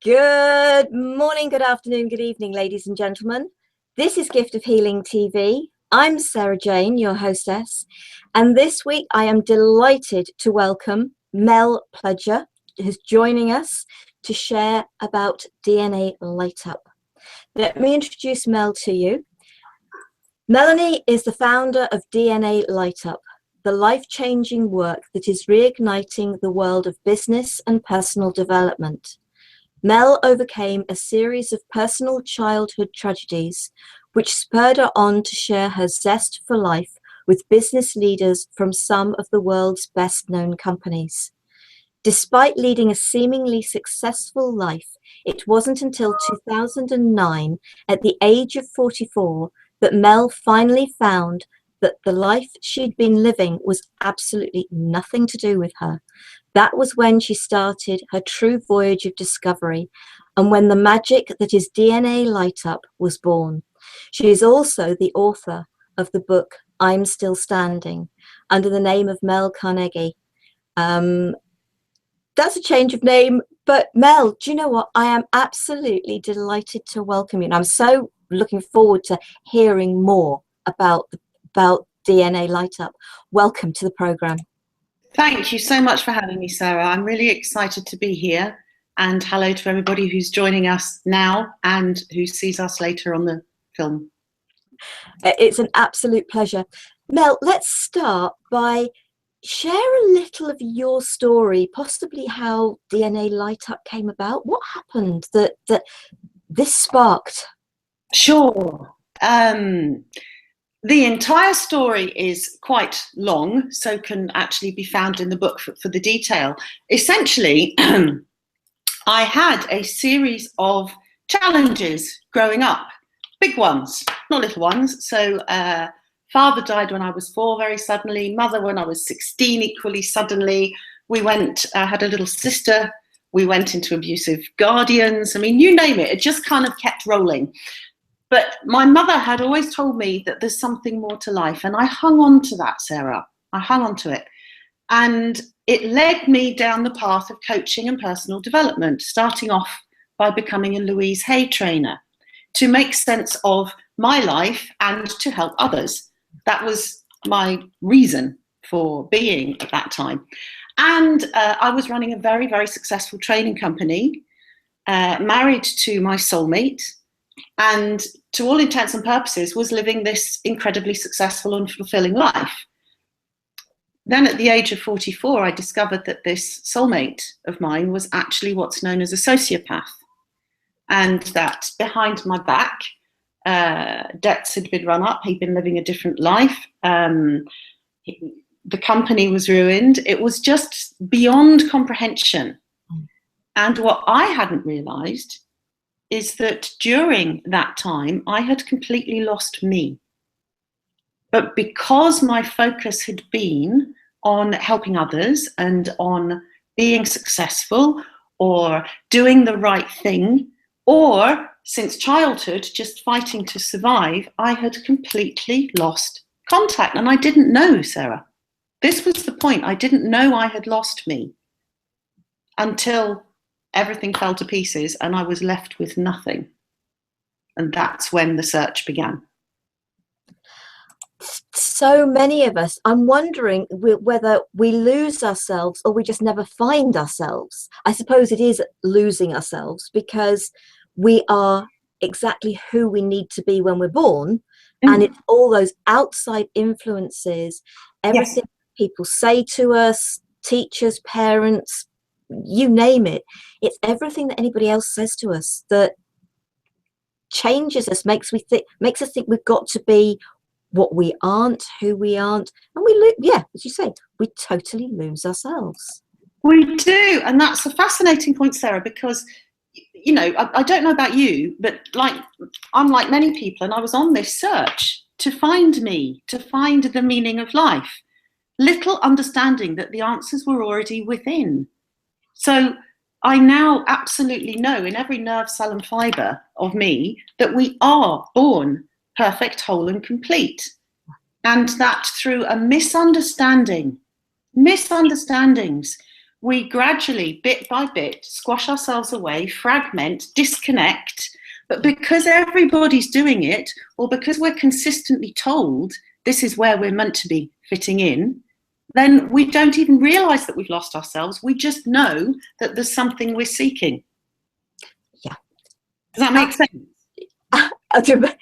Good morning, good afternoon, good evening, ladies and gentlemen. This is Gift of Healing TV. I'm Sarah Jane, your hostess, and this week I am delighted to welcome Mel Pledger, who's joining us to share about DeNA Light-Up. Let me introduce Mel to you. Melanie is the founder of DeNA Light-Up, the life-changing work that is reigniting the world of business and personal development. Mel overcame a series of personal childhood tragedies, which spurred her on to share her zest for life with business leaders from some of the world's best-known companies. Despite leading a seemingly successful life, it wasn't until 2009, at the age of 44, that Mel finally found that the life she'd been living was absolutely nothing to do with her. That was when she started her true voyage of discovery, and when the magic that is DeNA Light-Up was born. She is also the author of the book I'm Still Standing, under the name of Mel Carnegie. That's a change of name, but Mel, do you know what? I am absolutely delighted to welcome you, and I'm so looking forward to hearing more about DeNA Light-Up. Welcome to the program. Thank you so much for having me, Sarah. I'm really excited to be here, and hello to everybody who's joining us now and who sees us later on the film. It's an absolute pleasure. Mel, let's start by share a little of your story, possibly how DeNA Light-Up came about. What happened that this sparked? Sure. The entire story is quite long, so can actually be found in the book for the detail. Essentially, I had a series of challenges growing up, big ones, not little ones. So father died when I was 4 very suddenly, mother when I was 16 equally suddenly. We went, had a little sister, we went into abusive guardians. I mean, you name it, it just kind of kept rolling. But my mother had always told me that there's something more to life. And I hung on to that, Sarah. I hung on to it. And it led me down the path of coaching and personal development, starting off by becoming a Louise Hay trainer to make sense of my life and to help others. That was my reason for being at that time. And I was running a very, very successful training company, married to my soulmate, and to all intents and purposes was living this incredibly successful and fulfilling life. Then at the age of 44, I discovered that this soulmate of mine was actually what's known as a sociopath, and that behind my back, debts had been run up. He'd been living a different life. The company was ruined. It was just beyond comprehension. And what I hadn't realized is that during that time, I had completely lost me. But because my focus had been on helping others and on being successful or doing the right thing, or since childhood, just fighting to survive, I had completely lost contact. And I didn't know, Sarah. This was the point. I didn't know I had lost me until everything fell to pieces and I was left with nothing. And that's when the search began. So many of us, I'm wondering whether we lose ourselves or we just never find ourselves. I suppose it is losing ourselves because we are exactly who we need to be when we're born. And it's all those outside influences, everything people say to us, teachers, parents, you name it. It's everything that anybody else says to us that changes us, makes us think we've got to be what we aren't, who we aren't, and as you say, we totally lose ourselves. We do, and that's a fascinating point, Sarah, because you know, I don't know about you, but I'm like many people, and I was on this search to find me, to find the meaning of life, little understanding that the answers were already within. So I now absolutely know in every nerve, cell and fibre of me that we are born perfect, whole and complete. And that through a misunderstandings, we gradually, bit by bit, squash ourselves away, fragment, disconnect. But because everybody's doing it, or because we're consistently told this is where we're meant to be fitting in, then we don't even realize that we've lost ourselves. We just know that there's something we're seeking. Yeah. Does that make sense?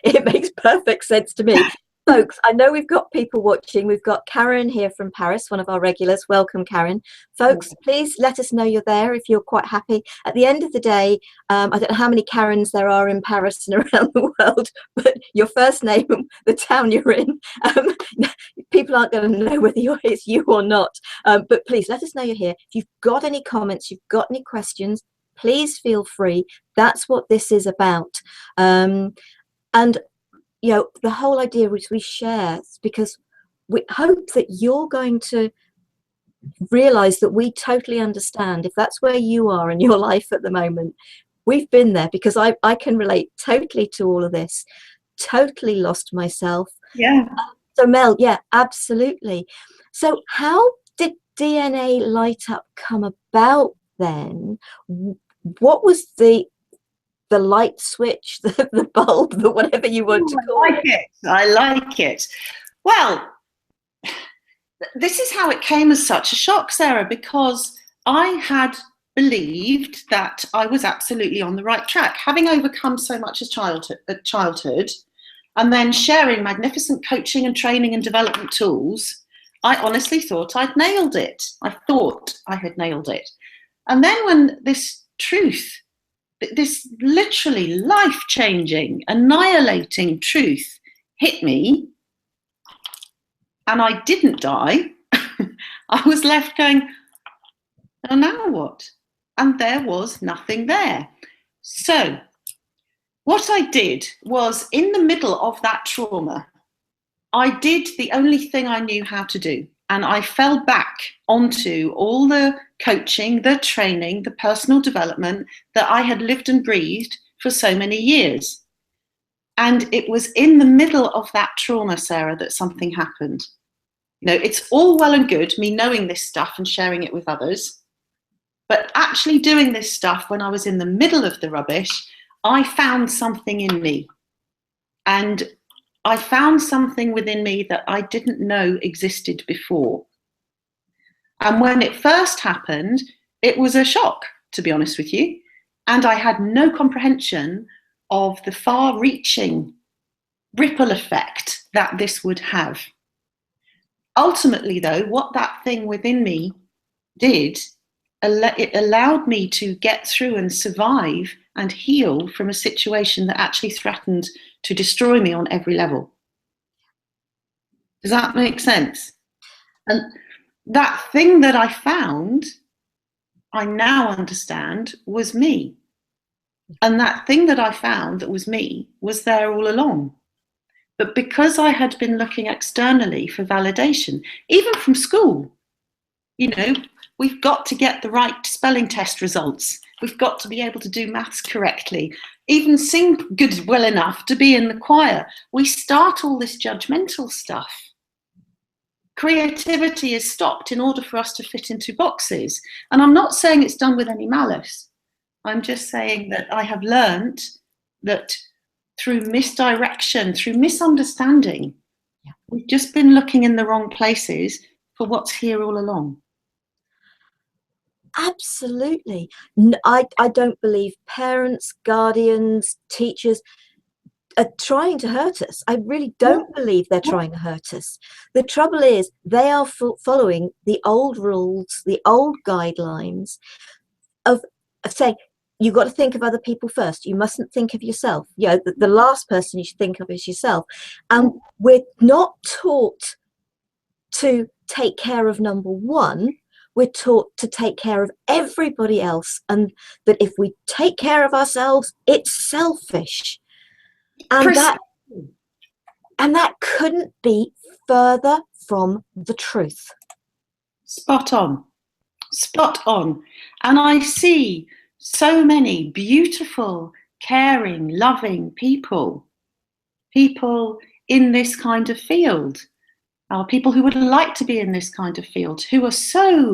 It makes perfect sense to me. Folks, I know we've got people watching. We've got Karen here from Paris, one of our regulars. Welcome, Karen. Folks, please let us know you're there if you're quite happy. At the end of the day, I don't know how many Karens there are in Paris and around the world, but your first name, the town you're in, people aren't going to know whether it's you or not. But please let us know you're here. If you've got any comments, you've got any questions, please feel free. That's what this is about. And you know, the whole idea which we share, because we hope that you're going to realize that we totally understand. If that's where you are in your life at the moment, we've been there, because I can relate totally to all of this. Totally lost myself. Yeah. So Mel, yeah, absolutely. So how did DeNA Light-Up come about then? What was the light switch, the bulb, the whatever you want to call it? I like it. Well, this is how it came as such a shock, Sarah, because I had believed that I was absolutely on the right track, having overcome so much as childhood, and then sharing magnificent coaching and training and development tools. I honestly thought I'd nailed it. I thought I had nailed it. And then when this truth, this literally life-changing, annihilating truth hit me, and I didn't die, I was left going, oh, now what? And there was nothing there. So what I did was, in the middle of that trauma, I did the only thing I knew how to do. And I fell back onto all the coaching, the training, the personal development that I had lived and breathed for so many years. And it was in the middle of that trauma, Sarah, that something happened. You know, it's all well and good, me knowing this stuff and sharing it with others. But actually doing this stuff when I was in the middle of the rubbish, I found something in me. And I found something within me that I didn't know existed before. And when it first happened, it was a shock, to be honest with you. And I had no comprehension of the far-reaching ripple effect that this would have. Ultimately, though, what that thing within me did, it allowed me to get through and survive and heal from a situation that actually threatened to destroy me on every level. Does that make sense? And that thing that I found, I now understand, was me. And that thing that I found that was me was there all along. But because I had been looking externally for validation, even from school, you know, we've got to get the right spelling test results. We've got to be able to do maths correctly, even sing good well enough to be in the choir. We start all this judgmental stuff. Creativity is stopped in order for us to fit into boxes. And I'm not saying it's done with any malice. I'm just saying that I have learned that through misdirection, through misunderstanding, we've just been looking in the wrong places for what's here all along. Absolutely. I don't believe parents, guardians, teachers are trying to hurt us. I really don't believe they're trying to hurt us. The trouble is they are following the old rules, the old guidelines of saying, you've got to think of other people first. You mustn't think of yourself. You know, the last person you should think of is yourself. And we're not taught to take care of number one. We're taught to take care of everybody else, and that if we take care of ourselves, it's selfish. And that couldn't be further from the truth. Spot on. Spot on. And I see so many beautiful, caring, loving people in this kind of field, people who would like to be in this kind of field, who are so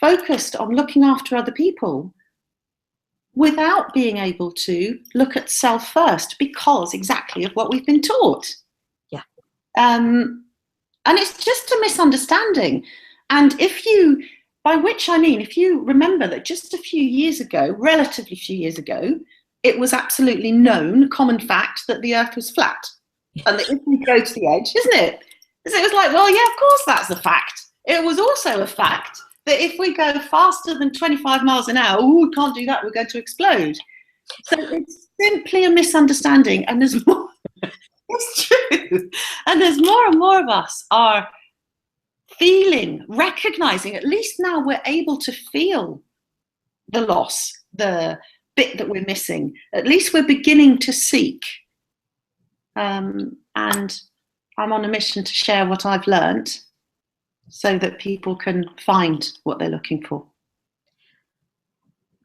focused on looking after other people without being able to look at self first, because exactly of what we've been taught. Yeah. And it's just a misunderstanding. And by which I mean, if you remember that just a few years ago, relatively few years ago, it was absolutely known, common fact, that the earth was flat. And that if we go to the edge, isn't it? So it was like, well, yeah, of course that's a fact. It was also a fact that if we go faster than 25 miles an hour, we can't do that, we're going to explode. So it's simply a misunderstanding, and there's more. It's true. And there's more and more of us are feeling, recognizing, at least now we're able to feel the loss, the bit that we're missing. At least we're beginning to seek. And I'm on a mission to share what I've learned, so that people can find what they're looking for.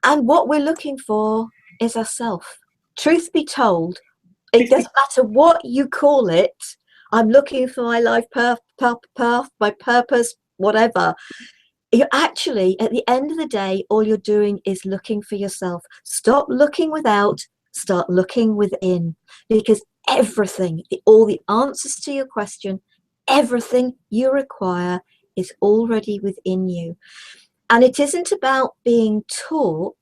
And what we're looking for is ourself. Truth be told, it doesn't matter what you call it. I'm looking for my life path, my purpose, whatever. You actually, at the end of the day, all you're doing is looking for yourself. Stop looking without, start looking within, because everything, all the answers to your question, everything you require is already within you. And it isn't about being taught,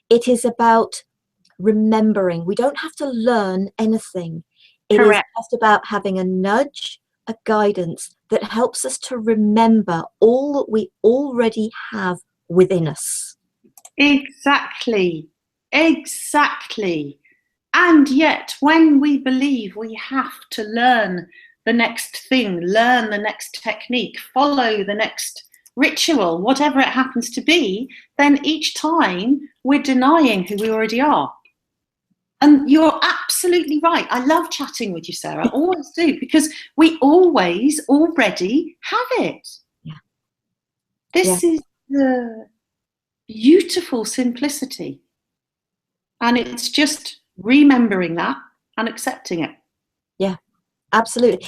it is about remembering. We don't have to learn anything. It is just about having a nudge, a guidance that helps us to remember all that we already have within us. Exactly. And yet, when we believe we have to learn the next thing, learn the next technique, follow the next ritual, whatever it happens to be, then each time we're denying who we already are. And you're absolutely right. I love chatting with you, Sarah. I always do, because we always already have it. Yeah. This is the beautiful simplicity. And it's just remembering that and accepting it. Yeah, absolutely.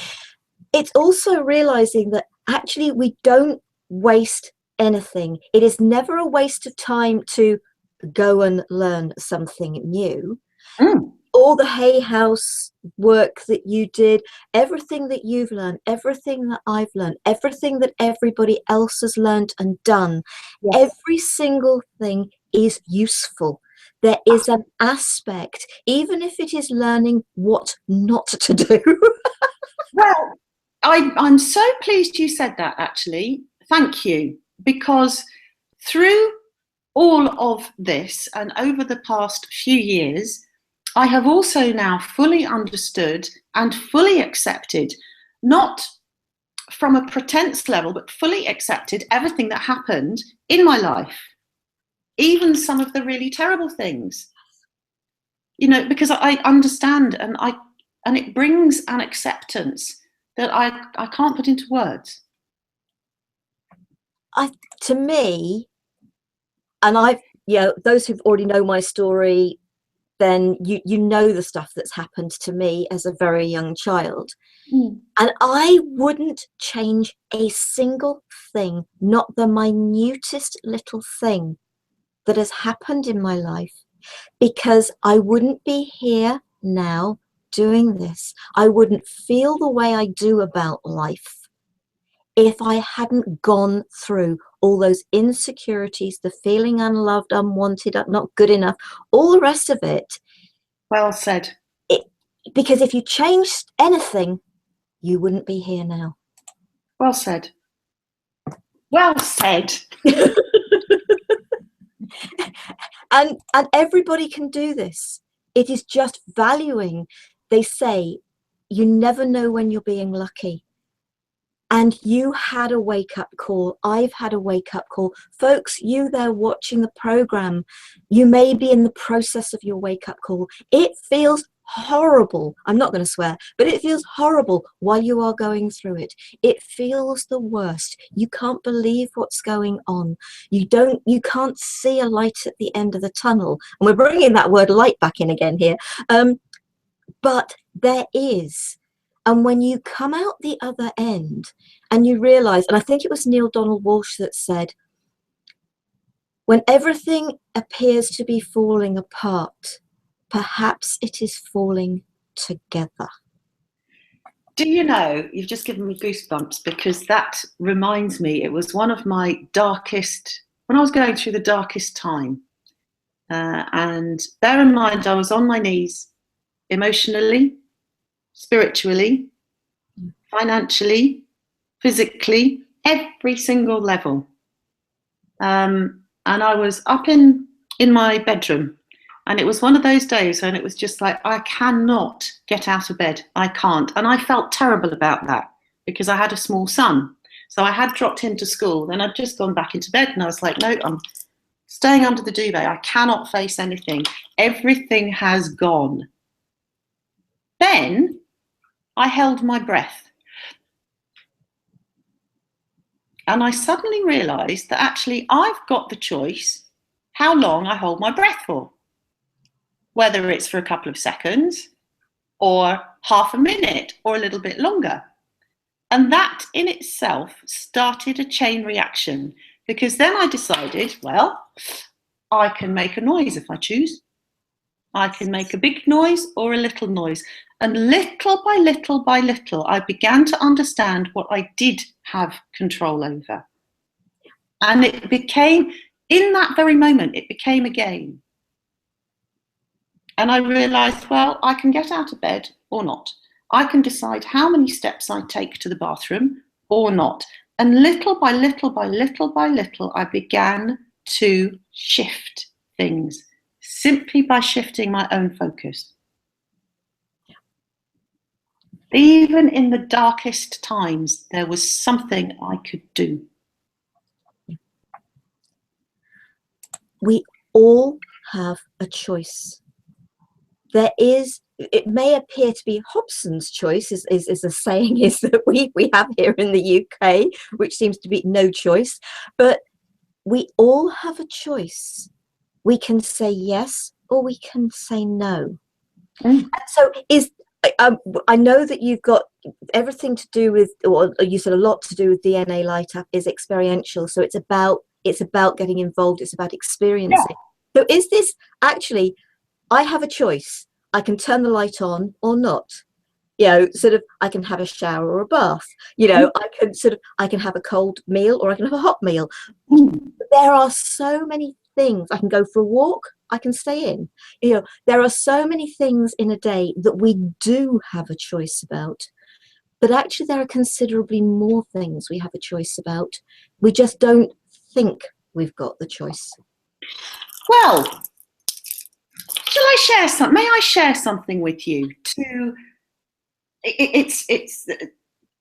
It's also realizing that actually we don't waste anything. It is never a waste of time to go and learn something new. All the Hay House work that you did, everything that you've learned, everything that I've learned, everything that everybody else has learned and done, every single thing is useful. There is an aspect, even if it is learning what not to do. Well, I'm so pleased you said that, actually. Thank you. Because through all of this and over the past few years, I have also now fully understood and fully accepted, not from a pretense level, but fully accepted everything that happened in my life, even some of the really terrible things, you know, because I understand, and it brings an acceptance that I can't put into words. To me, and those who've already know my story, then you know the stuff that's happened to me as a very young child. And I wouldn't change a single thing, not the minutest little thing that has happened in my life, because I wouldn't be here now doing this. I wouldn't feel the way I do about life if I hadn't gone through all those insecurities, the feeling unloved, unwanted, not good enough, all the rest of it. Well said. Because if you changed anything, you wouldn't be here now. Well said. Well said. And everybody can do this. It is just valuing. They say you never know when you're being lucky. And you had a wake-up call. I've had a wake-up call. Folks, you there watching the program, you may be in the process of your wake-up call. It feels horrible. I'm not going to swear, but it feels horrible while you are going through it. It feels the worst. You can't believe what's going on. You can't see a light at the end of the tunnel. And we're bringing that word light back in again here. But there is. And when you come out the other end and you realize, and I think it was Neil Donald Walsh that said, When everything appears to be falling apart, perhaps it is falling together. Do you know, you've just given me goosebumps, because that reminds me, it was one of my darkest, when I was going through the darkest time. And bear in mind, I was on my knees emotionally, spiritually, financially, physically, every single level. And I was up in my bedroom, and it was one of those days when it was just like, I cannot get out of bed. I can't. And I felt terrible about that, because I had a small son. So I had dropped him to school. Then I'd just gone back into bed, and I was like, no, I'm staying under the duvet. I cannot face anything. Everything has gone. Then I held my breath. And I suddenly realized that actually I've got the choice how long I hold my breath for. Whether it's for a couple of seconds or half a minute or a little bit longer. And that in itself started a chain reaction, because then I decided, well, I can make a noise if I choose. I can make a big noise or a little noise. And little by little by little, I began to understand what I did have control over. And it became, in that very moment, it became a game. And I realized, well, I can get out of bed or not. I can decide how many steps I take to the bathroom or not. And little by little by little by little, I began to shift things simply by shifting my own focus. Even in the darkest times, there was something I could do. We all have a choice. There is, it may appear to be Hobson's choice, is a saying is that we have here in the UK, which seems to be no choice, but we all have a choice. We can say yes or we can say no. So I know that you've got everything to do with, or you said a lot to do with DeNA Light-Up is experiential. So it's about getting involved. It's about experiencing. Yeah. So is this actually, I have a choice. I can turn the light on or not. You know, sort of, I can have a shower or a bath. You know, I can have a cold meal or I can have a hot meal. There are so many things. I can go for a walk. I can stay in. You know, there are so many things in a day that we do have a choice about. But actually, there are considerably more things we have a choice about. We just don't think we've got the choice. Well, shall I share something? May I share something with you? It's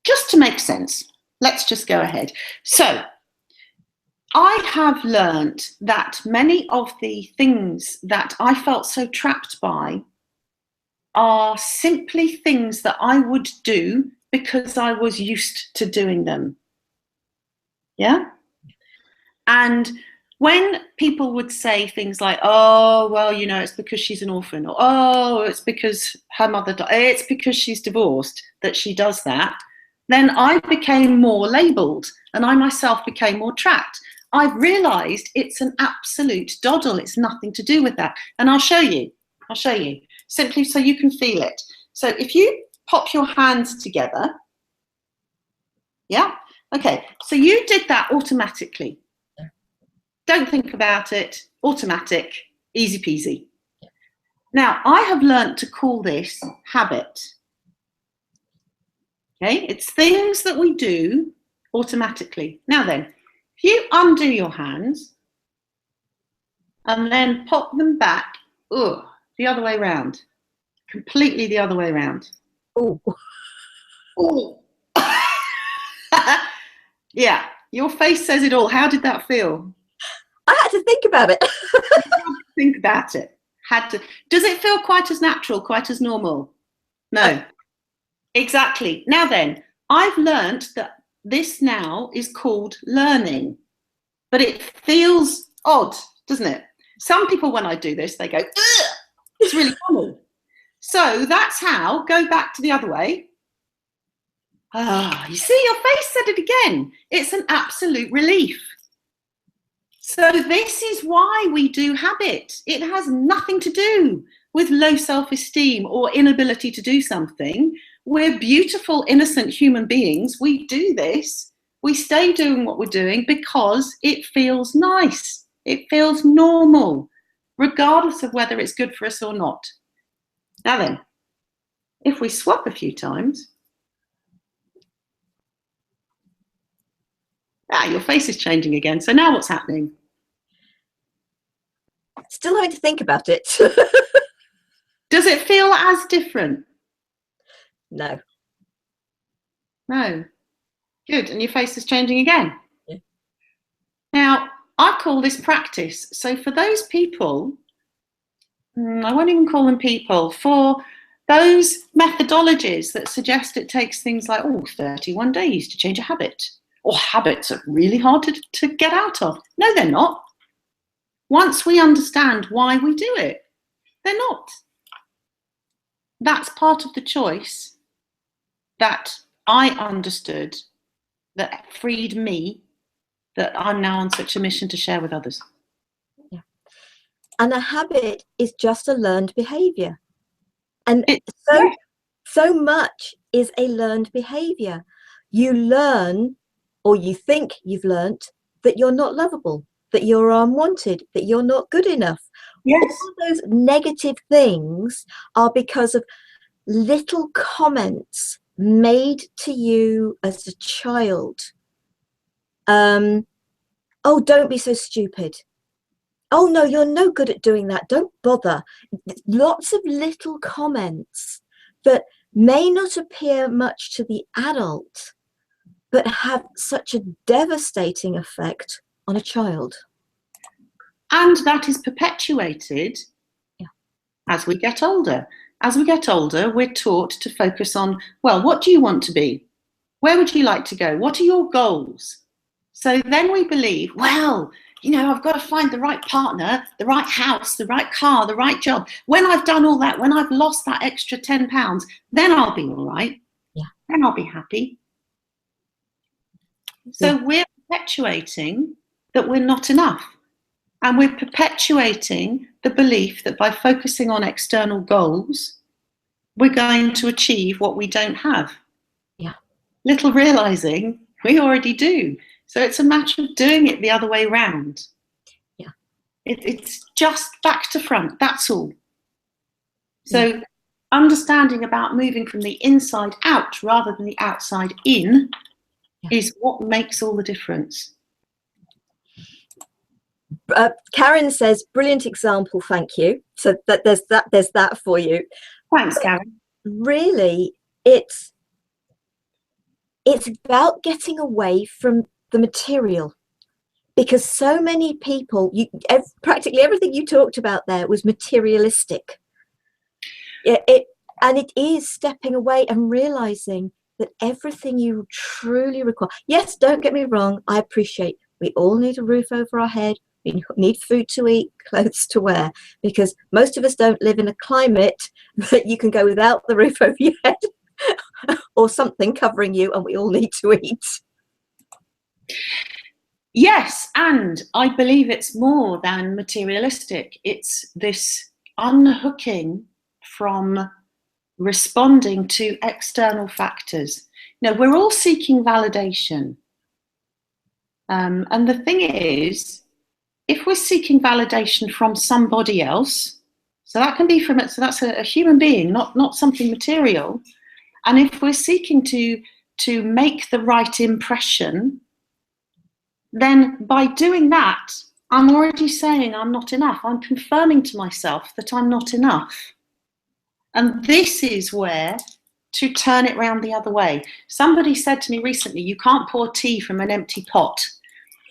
just to make sense. Let's just go ahead. So, I have learned that many of the things that I felt so trapped by are simply things that I would do because I was used to doing them. Yeah? And when people would say things like, oh, well, you know, it's because she's an orphan, or oh, it's because her mother died, it's because she's divorced that she does that, then I became more labelled and I myself became more trapped. I've realised it's an absolute doddle. It's nothing to do with that. And I'll show you, simply so you can feel it. So if you pop your hands together, yeah, okay, so you did that automatically. Don't think about it, automatic, easy peasy. Now, I have learnt to call this habit. Okay, it's things that we do automatically. Now then, if you undo your hands and then pop them back, the other way around, completely the other way around. Oh. Yeah, your face says it all. How did that feel? I had to think about it. Think about it. Does it feel quite as natural, quite as normal? No. Exactly. Now then, I've learnt that this now is called learning, but it feels odd, doesn't it? Some people, when I do this, they go, ugh! It's really funny. So that's how, go back to the other way. You see, your face said it again. It's an absolute relief. So this is why we do habit. It has nothing to do with low self-esteem or inability to do something. We're beautiful, innocent human beings. We do this. We stay doing what we're doing because it feels nice. It feels normal, regardless of whether it's good for us or not. Now then, if we swap a few times, your face is changing again. So now what's happening? Still having to think about it. Does it feel as different? No. No. Good. And your face is changing again. Yeah. Now, I call this practice. So for those people, I won't even call them people, for those methodologies that suggest it takes things like, 31 days to change a habit, or habits are really hard to get out of. No, they're not. Once we understand why we do it, they're not. That's part of the choice that I understood, that freed me, that I'm now on such a mission to share with others. Yeah. And a habit is just a learned behavior. And so much is a learned behavior. You learn, or you think you've learned, that you're not lovable, that you're unwanted, that you're not good enough. Yes. All those negative things are because of little comments made to you as a child. Oh, don't be so stupid. Oh no, you're no good at doing that. Don't bother. Lots of little comments that may not appear much to the adult, but have such a devastating effect on a child. And that is perpetuated as we get older. As we get older, we're taught to focus on, well, what do you want to be? Where would you like to go? What are your goals? So then we believe, well, I've got to find the right partner, the right house, the right car, the right job. When I've done all that, when I've lost that extra 10 pounds, then I'll be all right. Yeah. Then I'll be happy. So we're perpetuating that we're not enough. And we're perpetuating the belief that by focusing on external goals, we're going to achieve what we don't have. Yeah. Little realizing we already do. So it's a matter of doing it the other way round. Yeah. It's just back to front, that's all. So understanding about moving from the inside out rather than the outside in is what makes all the difference. Karen says, brilliant example, thank you. So there's that for you. Thanks, Karen. Really, it's about getting away from the material, because so many people, practically everything you talked about there was materialistic. And it is stepping away and realizing that everything you truly require. Yes, don't get me wrong, I appreciate we all need a roof over our head. We need food to eat, clothes to wear, because most of us don't live in a climate that you can go without the roof over your head or something covering you, and we all need to eat. Yes, and I believe it's more than materialistic. It's this unhooking from responding to external factors. We're all seeking validation. And the thing is, if we're seeking validation from somebody else, so that can be so that's a human being, not something material. And if we're seeking to make the right impression, then by doing that, I'm already saying I'm not enough. I'm confirming to myself that I'm not enough. And this is where to turn it round the other way. Somebody said to me recently, you can't pour tea from an empty pot.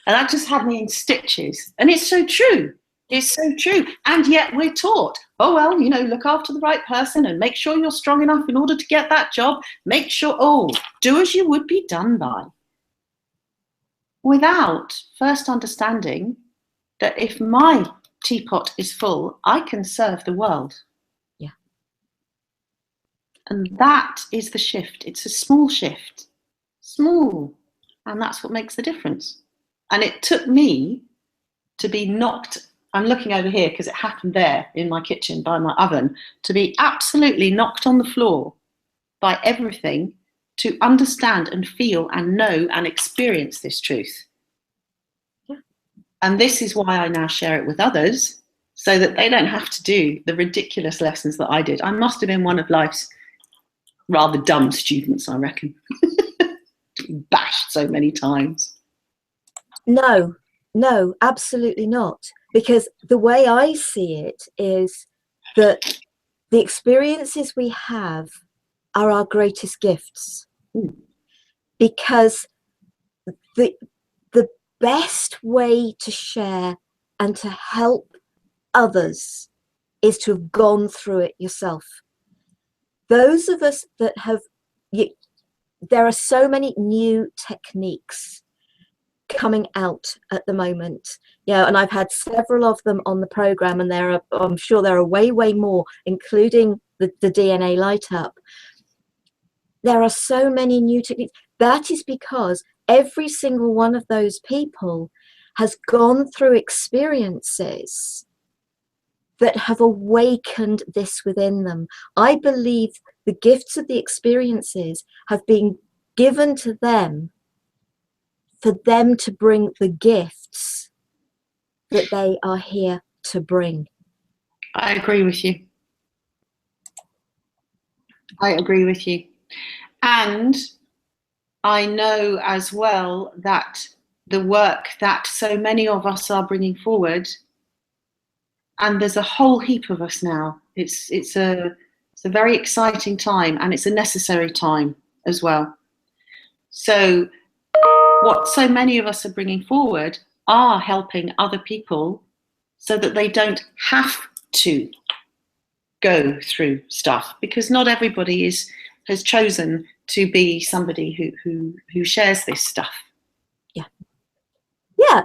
And that just had me in stitches. And it's so true. It's so true. And yet we're taught, oh, well, look after the right person and make sure you're strong enough in order to get that job. Make sure, do as you would be done by. Without first understanding that if my teapot is full, I can serve the world. Yeah. And that is the shift. It's a small shift. Small. And that's what makes the difference. And it took me to be knocked, I'm looking over here because it happened there in my kitchen by my oven, to be absolutely knocked on the floor by everything to understand and feel and know and experience this truth. Yeah. And this is why I now share it with others, so that they don't have to do the ridiculous lessons that I did. I must have been one of life's rather dumb students, I reckon. Bashed so many times. No, no, absolutely not. Because the way I see it is that the experiences we have are our greatest gifts. Because the best way to share and to help others is to have gone through it yourself. Those of us that have, there are so many new techniques coming out at the moment, and I've had several of them on the program, and I'm sure there are way more, including the DeNA Light-Up. There are so many new techniques. That is because every single one of those people has gone through experiences that have awakened this within them. I believe the gifts of the experiences have been given to them for them to bring the gifts that they are here to bring. I agree with you. I agree with you. And I know as well that the work that so many of us are bringing forward, and there's a whole heap of us now, it's a very exciting time, and it's a necessary time as well. So what so many of us are bringing forward are helping other people so that they don't have to go through stuff, because not everybody has chosen to be somebody who shares this stuff. Yeah,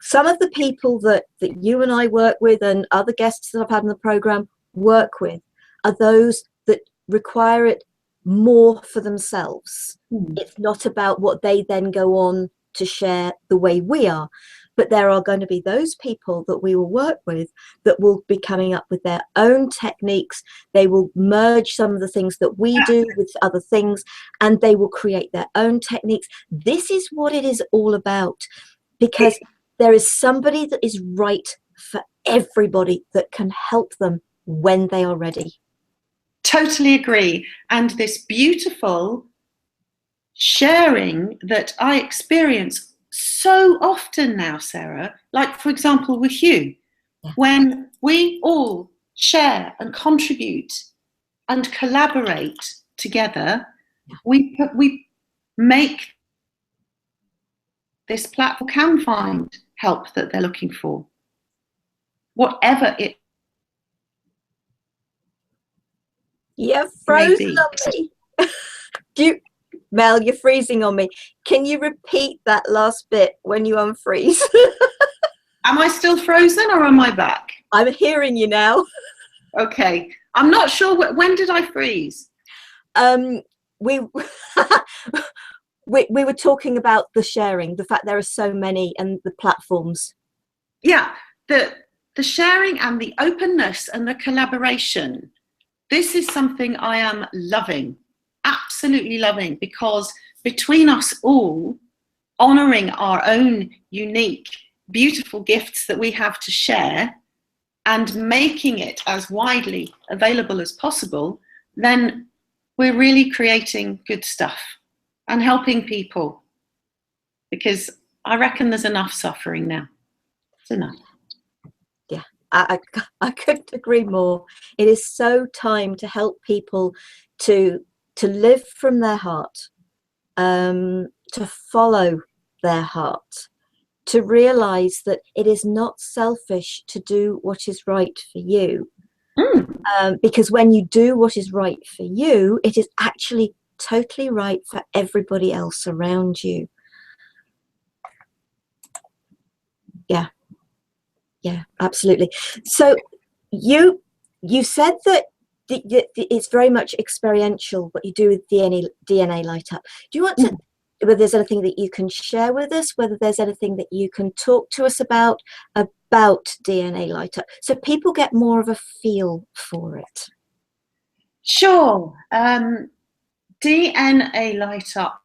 some of the people that you and I work with, and other guests that I've had in the program work with, are those that require it more for themselves. It's not about what they then go on to share the way we are. But there are going to be those people that we will work with that will be coming up with their own techniques. They will merge some of the things that we do with other things, and they will create their own techniques. This is what it is all about, because there is somebody that is right for everybody that can help them when they are ready. Totally agree. And this beautiful sharing that I experience so often now, Sarah, like for example with you, when we all share and contribute and collaborate together, we make this platform can find help that they're looking for, whatever it You're frozen on me. Mel, you're freezing on me. Can you repeat that last bit when you unfreeze? Am I still frozen or am I back? I'm hearing you now. Okay. I'm not sure. When did I freeze? We were talking about the sharing, the fact there are so many, and the platforms. Yeah, the sharing and the openness and the collaboration. This is something I am loving, absolutely loving, because between us all, honouring our own unique, beautiful gifts that we have to share and making it as widely available as possible, then we're really creating good stuff and helping people, because I reckon there's enough suffering now. It's enough. Yeah, I couldn't agree more. It is so time to help people to live from their heart, to follow their heart, to realize that it is not selfish to do what is right for you. Because when you do what is right for you, it is actually totally right for everybody else around you. Yeah, absolutely. So you said that it's very much experiential what you do with DeNA Light-Up. Do you want to whether there's anything that you can share with us, whether there's anything that you can talk to us about DeNA Light-Up, so people get more of a feel for it. Sure. DeNA Light-Up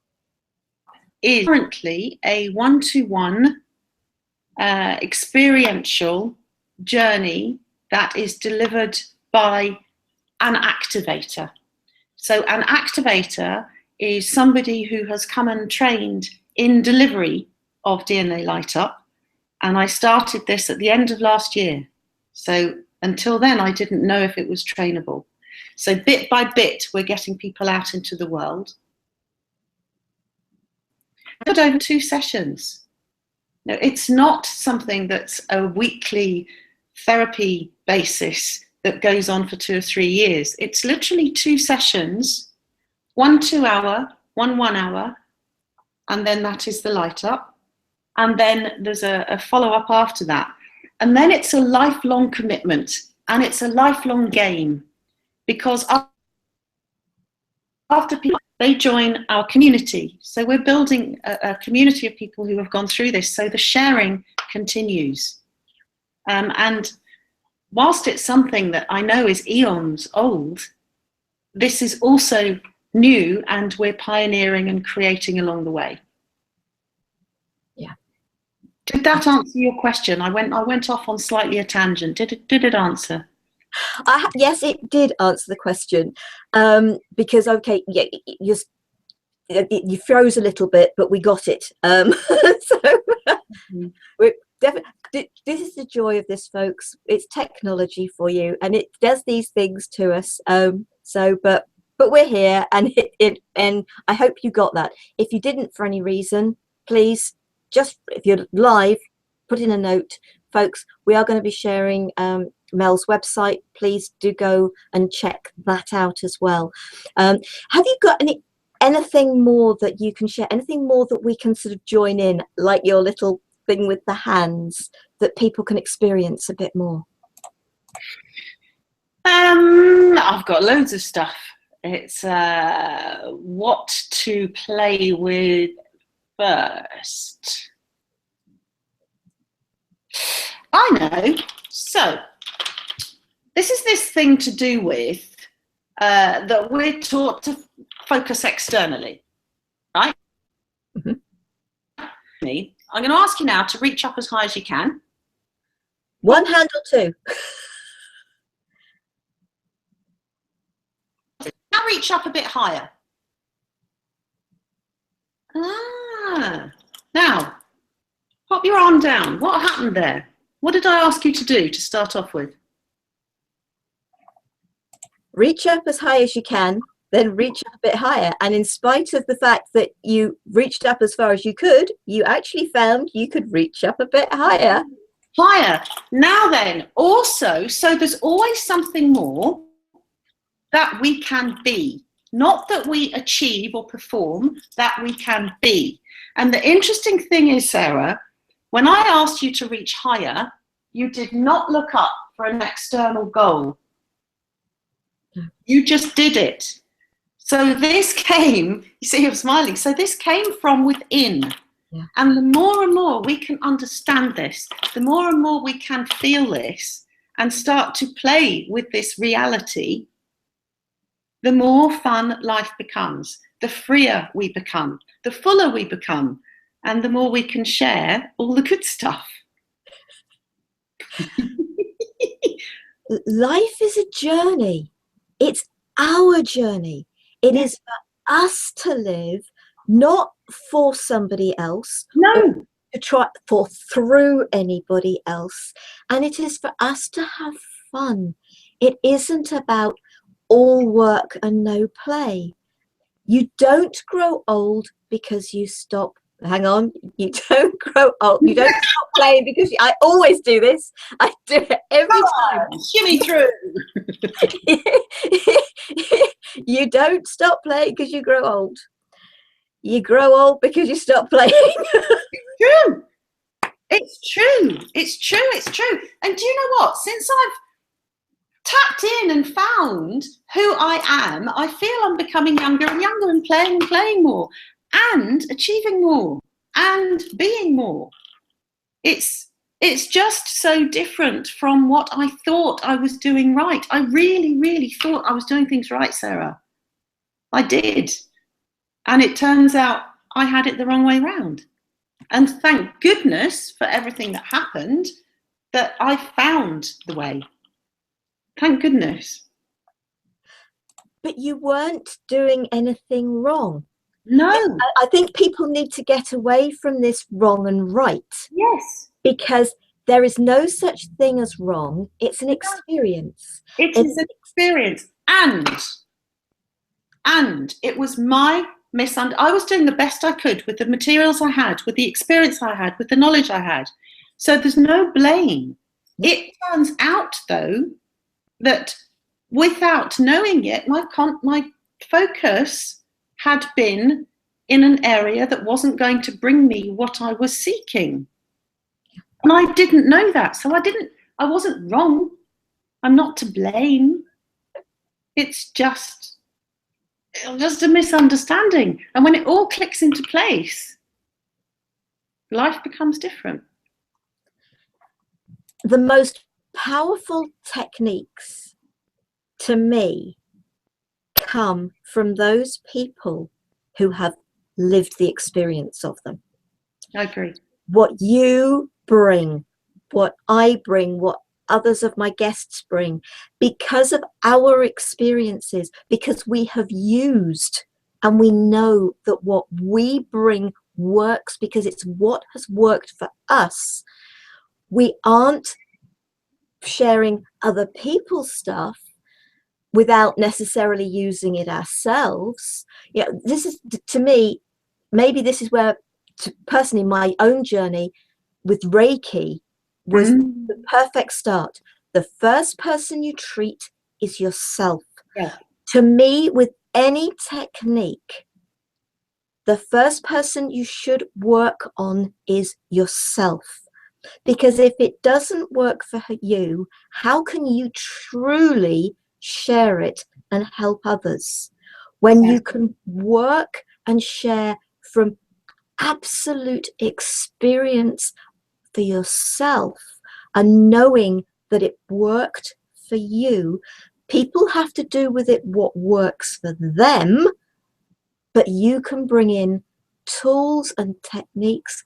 is currently a one-to-one experiential journey that is delivered by an activator. So an activator is somebody who has come and trained in delivery of DeNA Light-Up, and I started this at the end of last year. So until then, I didn't know if it was trainable. So bit by bit, we're getting people out into the world. But over 2 sessions. No, it's not something that's a weekly therapy basis that goes on for 2 or 3 years. It's literally 2 sessions, 1 2-hour, 1 1-hour, and then that is the Light-Up. And then there's a follow-up after that. And then it's a lifelong commitment, and it's a lifelong game, because after people, they join our community. So we're building a community of people who have gone through this, so the sharing continues. And whilst it's something that I know is eons old, this is also new, and we're pioneering and creating along the way. Yeah. Did that answer your question? I went off on slightly a tangent. Did it answer? Yes, it did answer the question, because okay, yeah, you froze a little bit, but we got it. So we're definitely, this is the joy of this, folks. It's technology for you, and it does these things to us. But we're here, and and I hope you got that. If you didn't for any reason, please just, if you're live, put in a note, folks. We are going to be sharing Mel's website. Please do go and check that out as well. Have you got anything more that you can share? Anything more that we can sort of join in, like your little thing with the hands, that people can experience a bit more? I've got loads of stuff. It's what to play with first. I know. So this is this thing to do with that we're taught to focus externally, right? Mm-hmm. I'm going to ask you now to reach up as high as you can. 1 hand or 2? Now reach up a bit higher. Now, pop your arm down. What happened there? What did I ask you to do to start off with? Reach up as high as you can, then reach up a bit higher. And in spite of the fact that you reached up as far as you could, you actually found you could reach up a bit higher. Higher. Now then, also, so there's always something more that we can be. Not that we achieve or perform, that we can be. And the interesting thing is, Sarah, when I asked you to reach higher, you did not look up for an external goal. You just did it. So this came, you see I'm smiling, so this came from within. Yeah. And the more and more we can understand this, the more and more we can feel this and start to play with this reality, the more fun life becomes, the freer we become, the fuller we become, and the more we can share all the good stuff. Life is a journey. It's our journey. It is for us to live, not for somebody else. No. To try for through anybody else. And it is for us to have fun. It isn't about all work and no play. You don't grow old because you stop. Hang on, you don't grow old. You don't stop playing because I always do this. I do it every time. Shimmy through. You don't stop playing because you grow old. You grow old because you stop playing. True. It's true. It's true. It's true. And do you know what? Since I've tapped in and found who I am, I feel I'm becoming younger and younger and playing more. and achieving more and being more. It's just so different from what I thought I was doing right. I really, really thought I was doing things right, Sarah. I did. And it turns out I had it the wrong way round. And thank goodness for everything that happened that I found the way. Thank goodness. But you weren't doing anything wrong. No. I think people need to get away from this wrong and right. Yes. Because there is no such thing as wrong. It's an experience. It is an experience. And it was my I was doing the best I could with the materials I had, with the experience I had, with the knowledge I had. So there's no blame. It turns out, though, that without knowing it, my focus had been in an area that wasn't going to bring me what I was seeking. And I didn't know that. So I wasn't wrong. I'm not to blame. It's just a misunderstanding. And when it all clicks into place, life becomes different. The most powerful techniques to me come from those people who have lived the experience of them. I agree. What you bring, what I bring, what others of my guests bring, because of our experiences, because we have used and we know that what we bring works because it's what has worked for us. We aren't sharing other people's stuff without necessarily using it ourselves. Yeah, this is, to me, maybe this is where, personally, my own journey with Reiki was the perfect start. The first person you treat is yourself. Yeah. To me, with any technique, the first person you should work on is yourself. Because if it doesn't work for you, how can you truly share it and help others? When you can work and share from absolute experience for yourself and knowing that it worked for you, people have to do with it what works for them, but you can bring in tools and techniques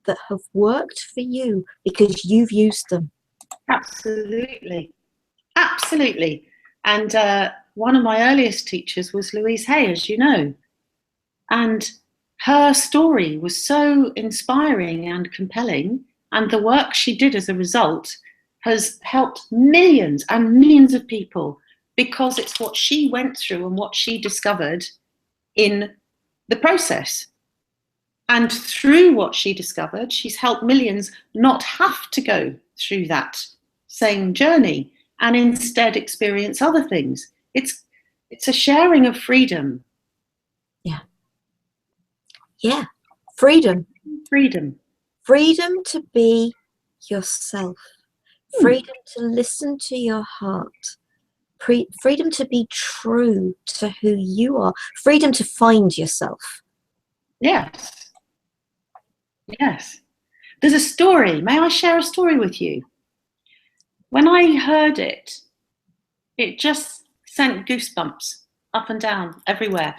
that have worked for you because you've used them. Absolutely. Absolutely. And one of my earliest teachers was Louise Hay, as you know. And her story was so inspiring and compelling. And the work she did as a result has helped millions and millions of people because it's what she went through and what she discovered in the process. And through what she discovered, she's helped millions not have to go through that same journey and instead experience other things. It's a sharing of freedom. Yeah. Yeah. Freedom. Freedom. Freedom to be yourself. Freedom to listen to your heart. Freedom to be true to who you are. Freedom to find yourself. Yes. Yes. There's a story. May I share a story with you? When I heard it, it just sent goosebumps up and down everywhere.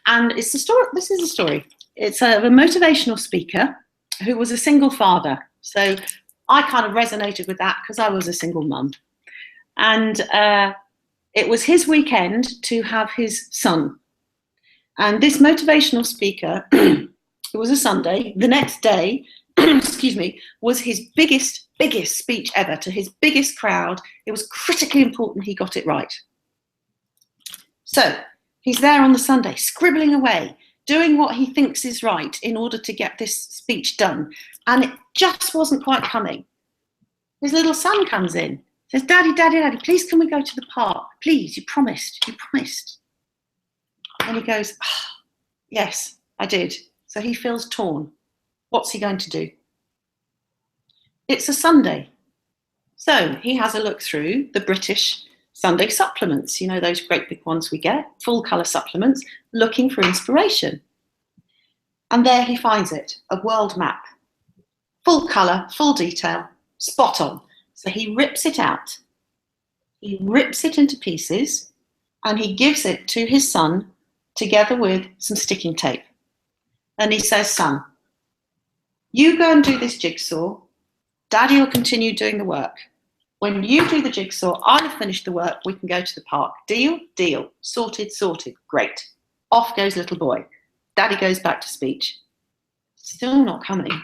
And it's a story. This is a story. It's a motivational speaker who was a single father. So I kind of resonated with that because I was a single mum. And it was his weekend to have his son. And this motivational speaker, it was a Sunday, the next day, excuse me, was his biggest speech ever to his biggest crowd. It was critically important he got it right. So he's there on the Sunday, scribbling away, doing what he thinks is right in order to get this speech done. And it just wasn't quite coming. His little son comes in, says, Daddy, Daddy, Daddy, please can we go to the park? Please, you promised. And he goes, oh, yes, I did. So he feels torn. What's he going to do? It's a Sunday. So he has a look through the British Sunday supplements, you know, those great big ones we get, full colour supplements, looking for inspiration. And there he finds it, a world map. Full colour, full detail, spot on. So he rips it out. He rips it into pieces and he gives it to his son together with some sticking tape. And he says, son, you go and do this jigsaw. Daddy will continue doing the work. When you do the jigsaw, I'll have finished the work. We can go to the park. Deal? Deal. Sorted, sorted. Great. Off goes little boy. Daddy goes back to speech. Still not coming. And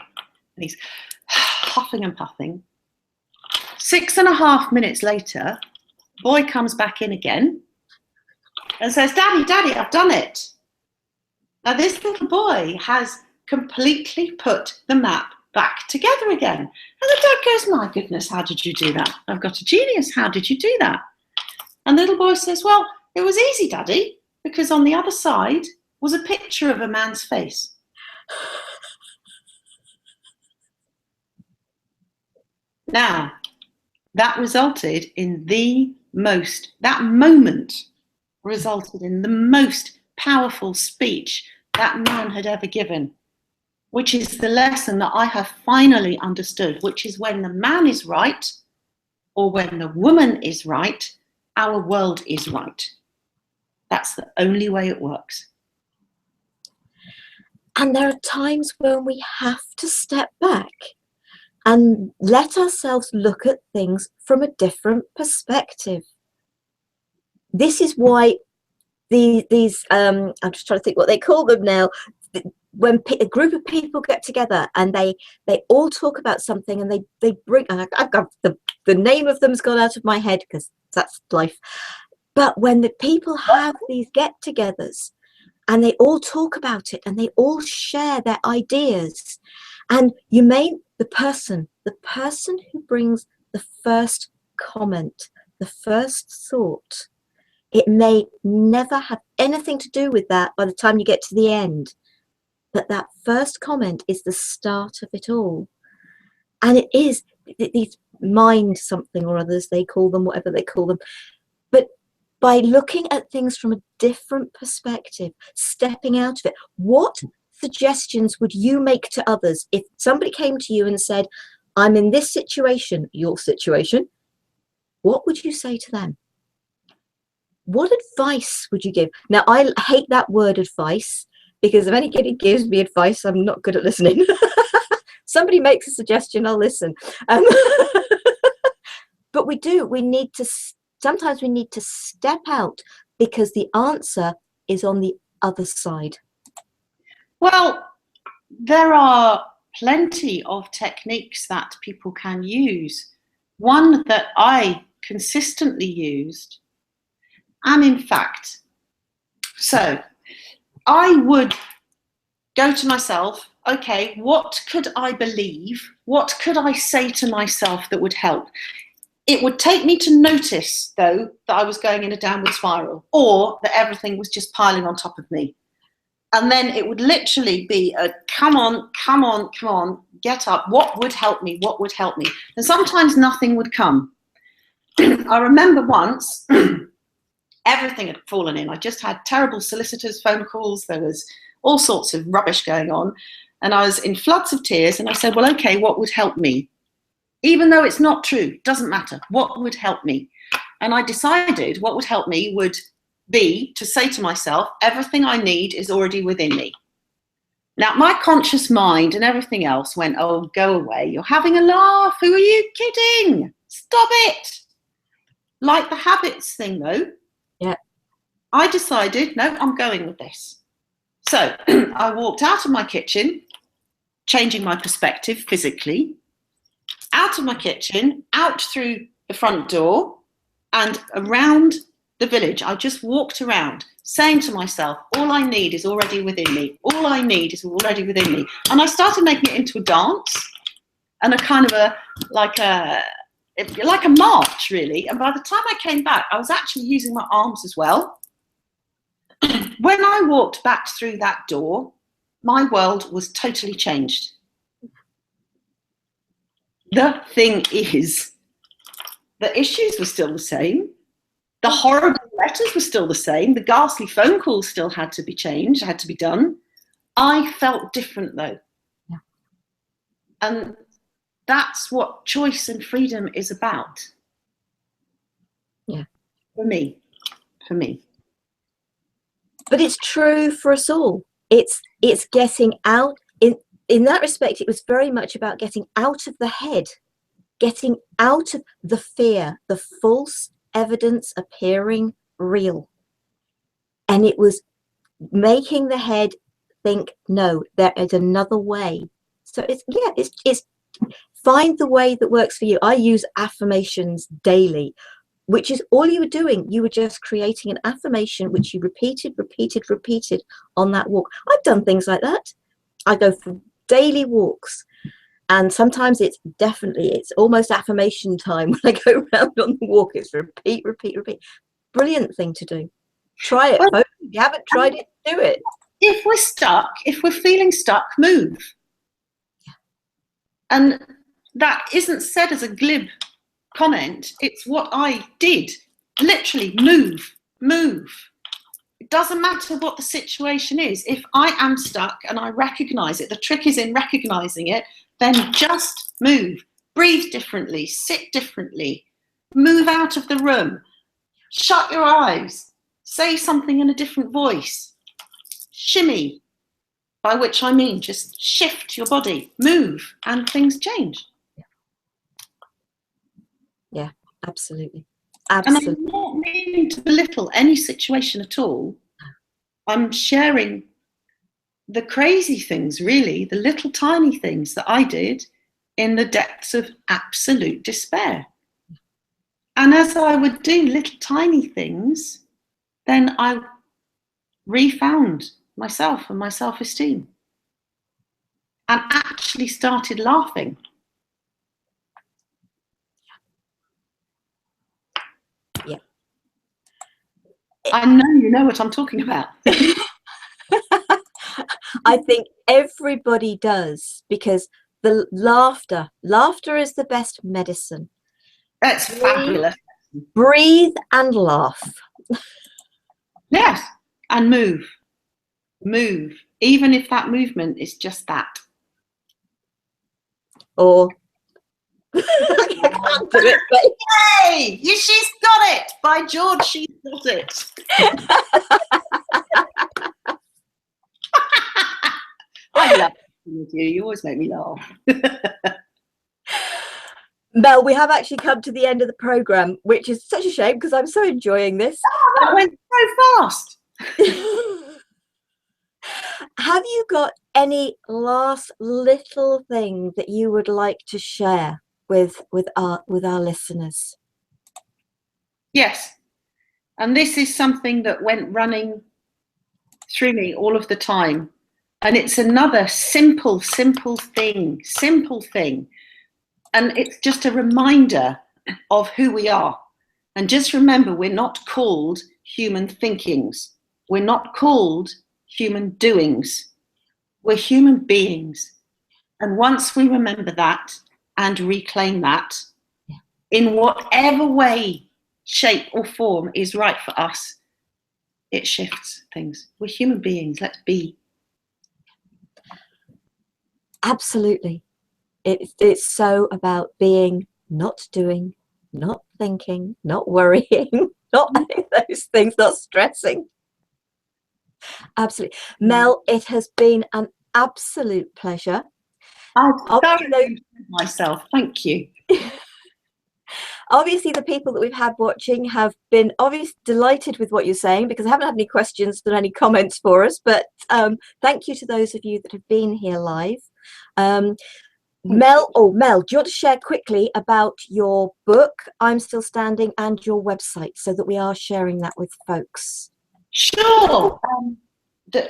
he's huffing and puffing. 6.5 minutes later, boy comes back in again and says, Daddy, Daddy, I've done it. Now this little boy has completely put the map back together again. And the dad goes, my goodness, how did you do that? I've got a genius. How did you do that? And the little boy says, well, it was easy, Daddy, because on the other side was a picture of a man's face. Now, that resulted in that moment resulted in the most powerful speech that man had ever given, which is the lesson that I have finally understood, which is when the man is right or when the woman is right, our world is right. That's the only way it works. And there are times when we have to step back and let ourselves look at things from a different perspective. This is why these I'm just trying to think what they call them now, when a group of people get together and they all talk about something and they bring, I've got the name of them's gone out of my head because that's life, but when the people have these get-togethers and they all talk about it and they all share their ideas, and you may the person who brings the first comment, the first thought, it may never have anything to do with that by the time you get to the end. But that first comment is the start of it all. And it is these mind something or others, they call them, whatever they call them. But by looking at things from a different perspective, stepping out of it, what suggestions would you make to others if somebody came to you and said, I'm in this situation, your situation, what would you say to them? What advice would you give? Now, I hate that word advice, because if anybody gives me advice, I'm not good at listening. Somebody makes a suggestion, I'll listen. But sometimes we need to step out because the answer is on the other side. Well, there are plenty of techniques that people can use. One that I consistently used, and in fact, so I would go to myself, okay, what could I believe? What could I say to myself that would help? It would take me to notice, though, that I was going in a downward spiral or that everything was just piling on top of me. And then it would literally be a come on, come on, come on, get up. What would help me? What would help me? And sometimes nothing would come. I remember once, everything had fallen in. I just had terrible solicitors' phone calls. There was all sorts of rubbish going on. And I was in floods of tears. And I said, well, okay, what would help me? Even though it's not true, doesn't matter. What would help me? And I decided what would help me would be to say to myself, everything I need is already within me. Now, my conscious mind and everything else went, oh, go away. You're having a laugh. Who are you kidding? Stop it. Like the habits thing, though. Yeah. I decided, no, I'm going with this. So I walked out of my kitchen, changing my perspective physically, out of my kitchen, out through the front door and around the village. I just walked around saying to myself, all I need is already within me. All I need is already within me. And I started making it into a dance and a kind of like a march, really. And by the time I came back, I was actually using my arms as well. When I walked back through that door, my world was totally changed. The thing is, the issues were still the same. The horrible letters were still the same. The ghastly phone calls still had to be changed, had to be done. I felt different though. Yeah. And that's what choice and freedom is about. Yeah. For me. But it's true for us all. It's getting out. In that respect, it was very much about getting out of the head, getting out of the fear, the false evidence appearing real. And it was making the head think, no, there is another way. So it's find the way that works for you. I use affirmations daily, which is all you were doing. You were just creating an affirmation which you repeated on that walk. I've done things like that. I go for daily walks, and sometimes it's almost affirmation time when I go around on the walk. It's repeat. Brilliant thing to do. Try it, Well, folks. If you haven't tried it, do it. If we're stuck, if we're feeling stuck, move. Yeah. And that isn't said as a glib comment. It's what I did. Literally move. It doesn't matter what the situation is. If I am stuck and I recognize it, the trick is in recognizing it, then just move. Breathe differently, sit differently, move out of the room, shut your eyes, say something in a different voice, shimmy, by which I mean just shift your body, move, and things change. Yeah, absolutely. And I'm not meaning to belittle any situation at all. I'm sharing the crazy things, really, the little tiny things that I did in the depths of absolute despair. And as I would do little tiny things, then I refound myself and my self-esteem and actually started laughing. Yeah. I know you know what I'm talking about. I think everybody does, because the laughter is the best medicine. That's fabulous. Breathe and laugh. Yes, and move, even if that movement is just that. Or I can't do it, but hey, she's got it. By George, she's got it. I love with you. You always make me laugh. Mel, we have actually come to the end of the program, which is such a shame because I'm so enjoying this. Oh, that went so fast. Have you got any last little thing that you would like to share with our listeners? Yes, and this is something that went running through me all of the time, and it's another simple thing, and it's just a reminder of who we are. And just remember, we're not called human thinkings, we're not called human doings, we're human beings. And once we remember that and reclaim that, in whatever way, shape or form is right for us, it shifts things. We're human beings, let's be. Absolutely. It's so about being, not doing, not thinking, not worrying, not any of those things, not stressing. Absolutely. Mel, it has been an absolute pleasure. I've thoroughly enjoyed myself. Thank you. Obviously, the people that we've had watching have been obviously delighted with what you're saying, because I haven't had any questions or any comments for us. But thank you to those of you that have been here live. Mel, do you want to share quickly about your book, I'm Still Standing, and your website, so that we are sharing that with folks? Sure. The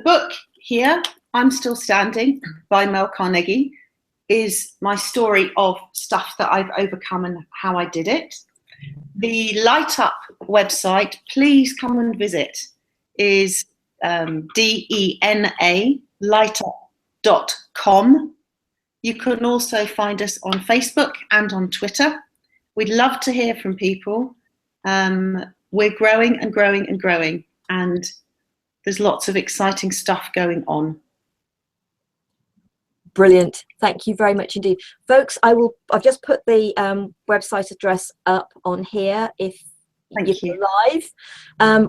book here, I'm Still Standing, by Mel Carnegie, is my story of stuff that I've overcome and how I did it. The Light-Up website, please come and visit, is DeNA Light-Up.com. You can also find us on Facebook and on Twitter. We'd love to hear from people. We're growing and growing and growing, and there's lots of exciting stuff going on. Brilliant. Thank you very much indeed. Folks, I've just put the website address up on here if you're live.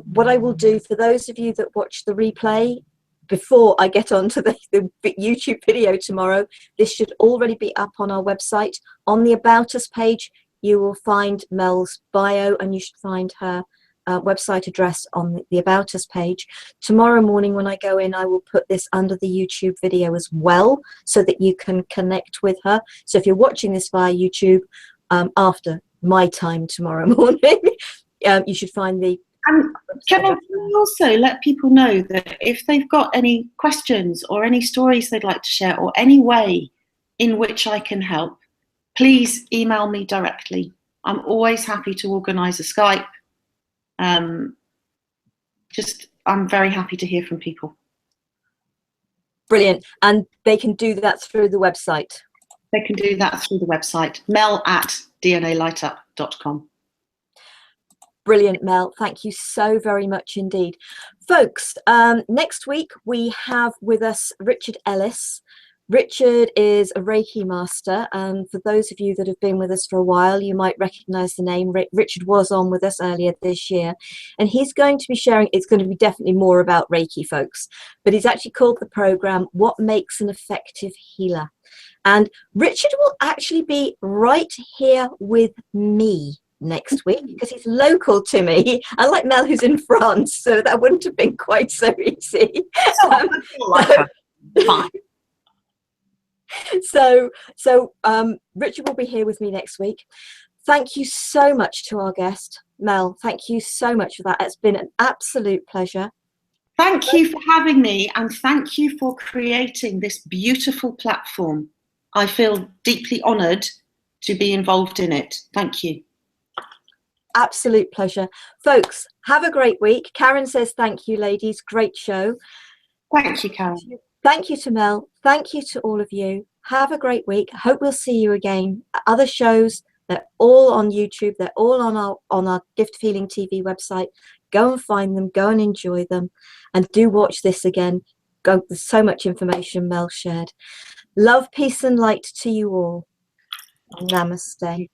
What I will do for those of you that watch the replay, before I get onto the YouTube video tomorrow, this should already be up on our website. On the About Us page, you will find Mel's bio, and you should find her website address on the About Us page. Tomorrow morning when I go in, I will put this under the YouTube video as well, so that you can connect with her. So if you're watching this via YouTube after my time tomorrow morning, you should find the... And can I also let people know that if they've got any questions or any stories they'd like to share, or any way in which I can help, please email me directly. I'm always happy to organise a Skype. I'm very happy to hear from people. Brilliant. And they can do that through the website? They can do that through the website, mel@DNAlightup.com. Brilliant, Mel. Thank you so very much indeed. Folks, next week we have with us Richard Ellis. Richard is a Reiki master, and for those of you that have been with us for a while, you might recognize the name. Richard was on with us earlier this year, and he's going to be sharing, it's going to be definitely more about Reiki, folks, but he's actually called the program What Makes an Effective Healer. And Richard will actually be right here with me next week, because he's local to me, unlike Mel, who's in France, so that wouldn't have been quite so easy. Fine. So Richard will be here with me next week. Thank you so much to our guest, Mel. Thank you so much for that. It's been an absolute pleasure. Thank you for having me, and thank you for creating this beautiful platform. I feel deeply honoured to be involved in it. Thank you. Absolute pleasure. Folks, have a great week. Karen says thank you, ladies. Great show. Thank you, Karen. Thank you to Mel. Thank you to all of you. Have a great week. Hope we'll see you again. Other shows, they're all on YouTube. They're all on our Gift of Healing TV website. Go and find them. Go and enjoy them. And do watch this again. There's so much information Mel shared. Love, peace and light to you all. Namaste.